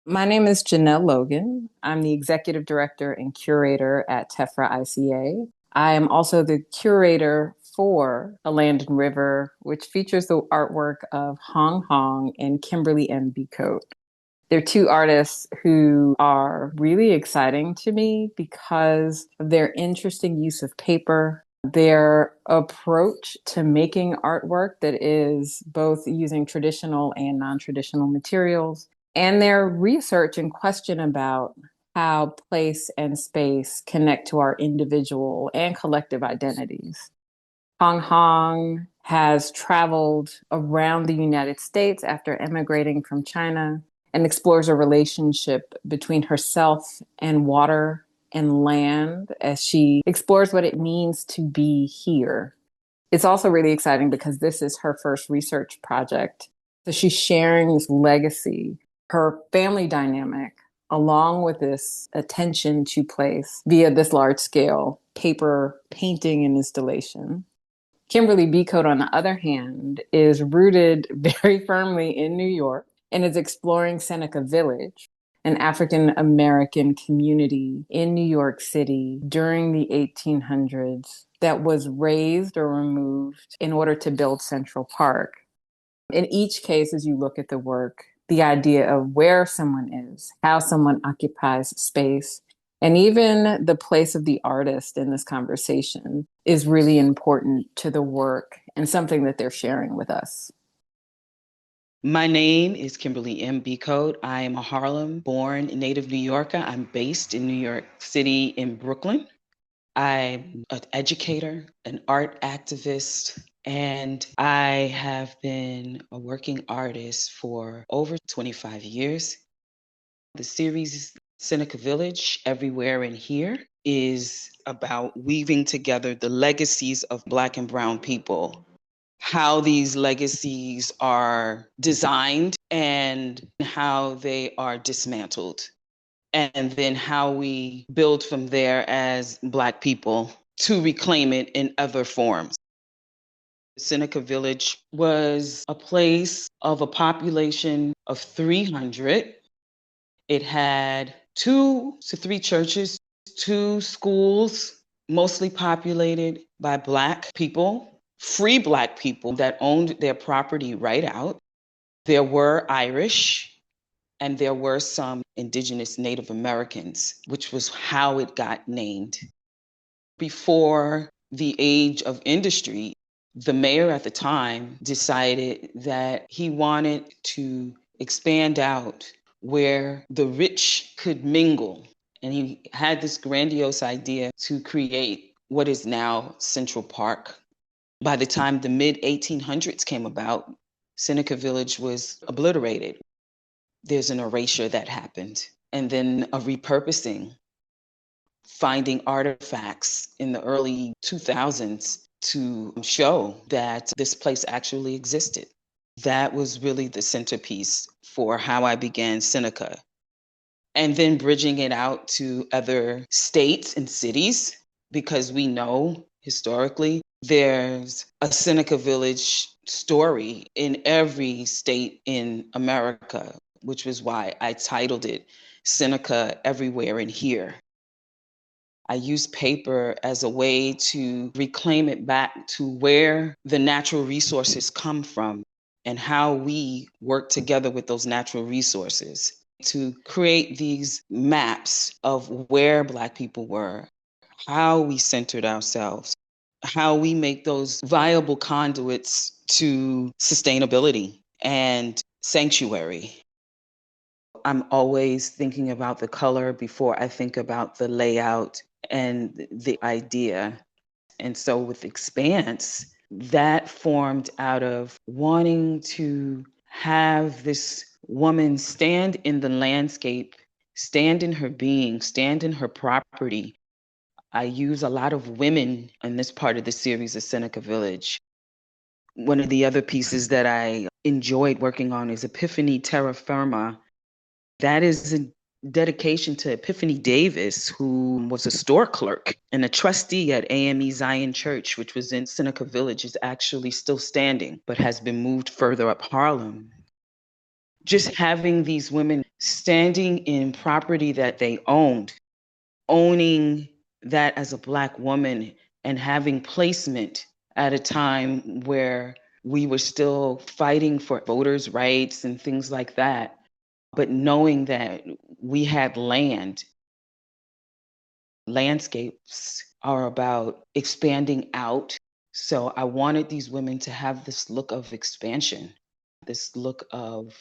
My name is Janelle Logan. I'm the executive director and curator at Tefra ICA. I am also the curator for A Land and River, which features the artwork of Hong Hong and Kimberly Becoat. They're two artists who are really exciting to me because of their interesting use of paper, their approach to making artwork that is both using traditional and non-traditional materials, and their research and question about how place and space connect to our individual and collective identities. Hong Hong has traveled around the United States after emigrating from China and explores a relationship between herself and water and land as she explores what it means to be here. It's also really exciting because this is her first research project. So she's sharing this legacy, her family dynamic, along with this attention to place via this large scale paper painting and installation. Kimberly Becoat, on the other hand, is rooted very firmly in New York and is exploring Seneca Village, an African American community in New York City during the 1800s that was razed or removed in order to build Central Park. In each case, as you look at the work, the idea of where someone is, how someone occupies space, and even the place of the artist in this conversation is really important to the work and something that they're sharing with us. My name is Kimberly M. Becoat. I am a Harlem-born native New Yorker. I'm based in New York City in Brooklyn. I'm an educator, an art activist, and I have been a working artist for over 25 years. The series Seneca Village, Everywhere and Here, is about weaving together the legacies of Black and Brown people, how these legacies are designed and how they are dismantled, and then how we build from there as Black people to reclaim it in other forms. Seneca Village was a place of a population of 300. It had 2 to 3 churches, 2 schools, mostly populated by Black people, free Black people that owned their property right out. There were Irish and there were some indigenous Native Americans, which was how it got named. Before the age of industry, the mayor at the time decided that he wanted to expand out where the rich could mingle. And he had this grandiose idea to create what is now Central Park. By the time the mid 1800s came about, Seneca Village was obliterated. There's an erasure that happened, and then a repurposing, finding artifacts in the early 2000s to show that this place actually existed. That was really the centerpiece for how I began Seneca. And then bridging it out to other states and cities, because we know historically there's a Seneca Village story in every state in America, which was why I titled it Seneca Everywhere and Here. I use paper as a way to reclaim it back to where the natural resources come from and how we work together with those natural resources to create these maps of where Black people were, how we centered ourselves, how we make those viable conduits to sustainability and sanctuary. I'm always thinking about the color before I think about the layout and the idea. And so with Expanse, that formed out of wanting to have this woman stand in the landscape, stand in her being, stand in her property. I use a lot of women in this part of the series of Seneca Village. One of the other pieces that I enjoyed working on is Epiphany Terra Firma. That is a dedication to Epiphany Davis, who was a store clerk and a trustee at AME Zion Church, which was in Seneca Village, is actually still standing, but has been moved further up Harlem. just having these women standing in property that they owned, owning that as a Black woman, and having placement at a time where we were still fighting for voters' rights and things like that. But knowing that we had land, landscapes are about expanding out. So I wanted these women to have this look of expansion, this look of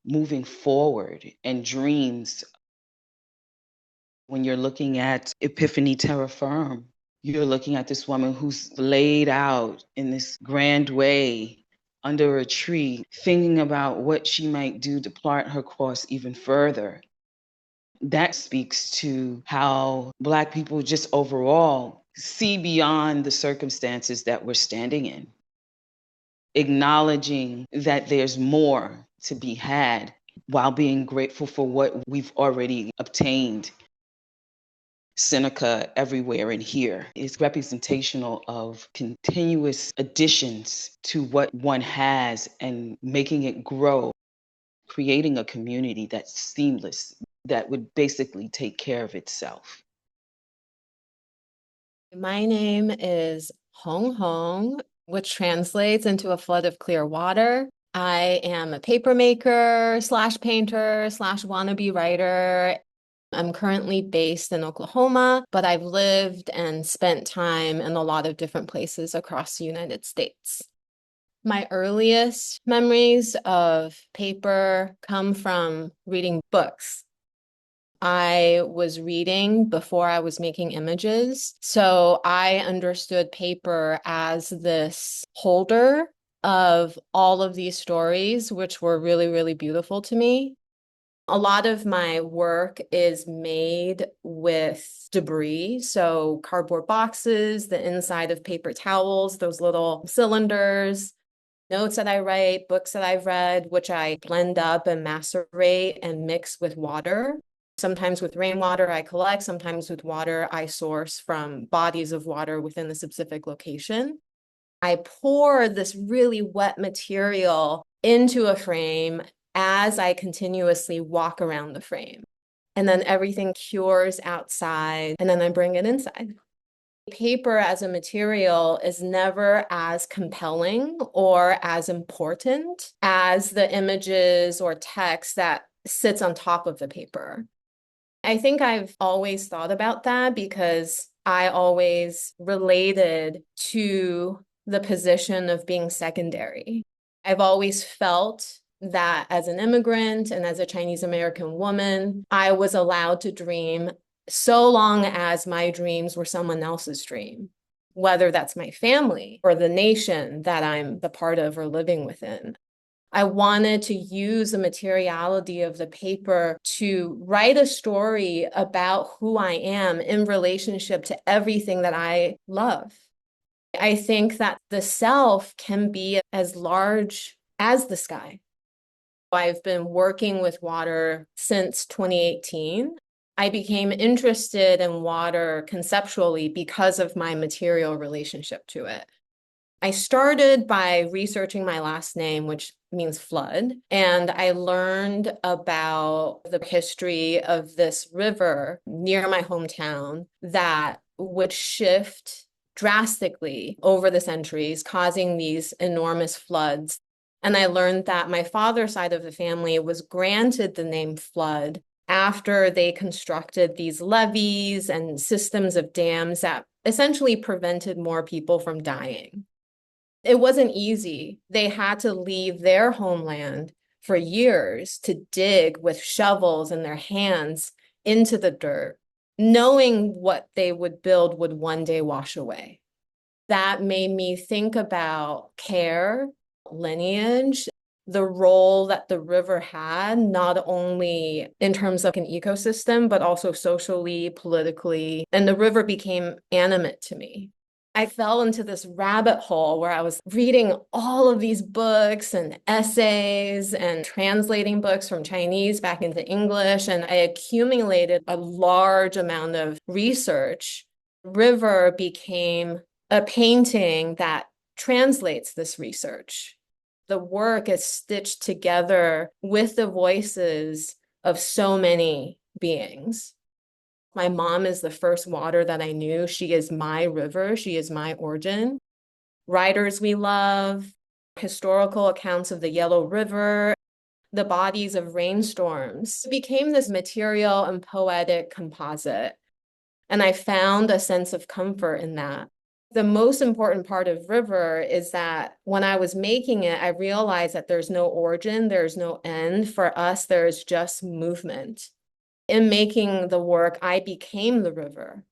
moving forward and dreams. When you're looking at Epiphany Terra Firm, you're looking at this woman who's laid out in this grand way under a tree, thinking about what she might do to plot her course even further. That speaks to how Black people just overall see beyond the circumstances that we're standing in, acknowledging that there's more to be had while being grateful for what we've already obtained. Seneca everywhere in here is representational of continuous additions to what one has and making it grow, creating a community that's seamless, that would basically take care of itself. My name is Hong Hong, which translates into a flood of clear water. I am a paper maker slash painter slash wannabe writer. I'm currently based in Oklahoma, but I've lived and spent time in a lot of different places across the United States. My earliest memories of paper come from reading books. I was reading before I was making images, so I understood paper as this holder of all of these stories, which were really, really beautiful to me. A lot of my work is made with debris, so cardboard boxes, the inside of paper towels, those little cylinders, notes that I write, books that I've read, which I blend up and macerate and mix with water. Sometimes with rainwater I collect, sometimes with water I source from bodies of water within a specific location. I pour this really wet material into a frame as I continuously walk around the frame. And then everything cures outside, and then I bring it inside. Paper as a material is never as compelling or as important as the images or text that sits on top of the paper. I think I've always thought about that because I always related to the position of being secondary. I've always felt that as an immigrant and as a Chinese American woman, I was allowed to dream so long as my dreams were someone else's dream, whether that's my family or the nation that I'm the part of or living within. I wanted to use the materiality of the paper to write a story about who I am in relationship to everything that I love. I think that the self can be as large as the sky. I've been working with water since 2018. I became interested in water conceptually because of my material relationship to it. I started by researching my last name, which means flood, and I learned about the history of this river near my hometown that would shift drastically over the centuries, causing these enormous floods. And I learned that my father's side of the family was granted the name flood after they constructed these levees and systems of dams that essentially prevented more people from dying. It wasn't easy. They had to leave their homeland for years to dig with shovels in their hands into the dirt, knowing what they would build would one day wash away. That made me think about care, lineage, the role that the river had, not only in terms of an ecosystem, but also socially, politically. And the river became animate to me. I fell into this rabbit hole where I was reading all of these books and essays and translating books from Chinese back into English. And I accumulated a large amount of research. River became a painting that translates this research. The work is stitched together with the voices of so many beings. My mom is the first water that I knew. She is my river. She is my origin. Writers we love, historical accounts of the Yellow River, the bodies of rainstorms. It became this material and poetic composite. And I found a sense of comfort in that. The most important part of River is that when I was making it, I realized that there's no origin, there's no end. For us, there is just movement. In making the work, I became the river.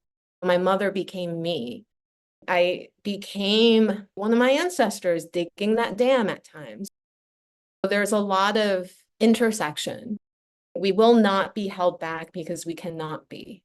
My mother became me. I became one of my ancestors digging that dam at times. There's a lot of intersection. We will not be held back because we cannot be.